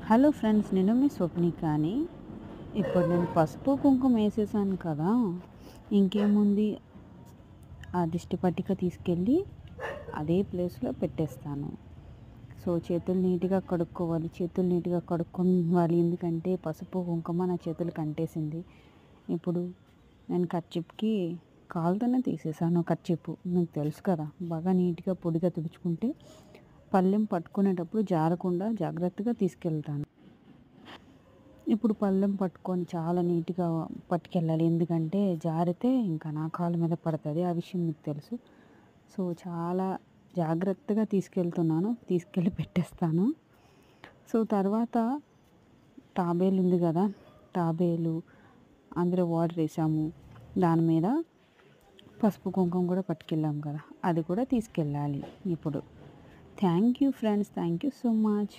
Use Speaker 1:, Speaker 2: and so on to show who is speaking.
Speaker 1: Hello friends, నేను మీ స్వప్నికాని. ఇప్పుడు నేను పసుపు కుంకుమ వేసేసాను కదా. ఇంకేముంది, ఆ దిష్టి పట్టిక తీసుకెళ్ళి అదే ప్లేస్లో పెట్టేస్తాను. సో చేతులు నీట్గా కడుక్కోవాలి, చేతులు నీట్గా కడుక్కోవాలి. ఎందుకంటే పసుపు కుంకుమ నా చేతులు కంటేసింది. ఇప్పుడు నేను కర్చీప్కి కాలుతోనే తీసేసాను. కర్చీపు మీకు తెలుసు కదా, బాగా నీట్గా పొడిగా తుడుచుకుంటే పళ్ళెం పట్టుకునేటప్పుడు జారకుండా జాగ్రత్తగా తీసుకెళ్తాను. ఇప్పుడు పళ్ళెం పట్టుకొని చాలా నీట్‌గా పట్టుకెళ్ళాలి. ఎందుకంటే జారితే ఇంకా నా కాళ్ళ మీద పడతది. ఆ విషయం మీకు తెలుసు. సో, చాలా జాగ్రత్తగా తీసుకెళ్తున్నాను. తీసుకెళ్ళి పెట్టేస్తాను. సో, తర్వాత తాబేలు ఉంది గదా! తాబేలు అందులో వాటరేసాము. దాని మీద పసుపు, కుంకుమ కూడా పట్టుకెళ్ళాం కదా! అది కూడా తీసుకెళ్ళాలి ఇప్పుడు. Thank you friends. Thank you so much.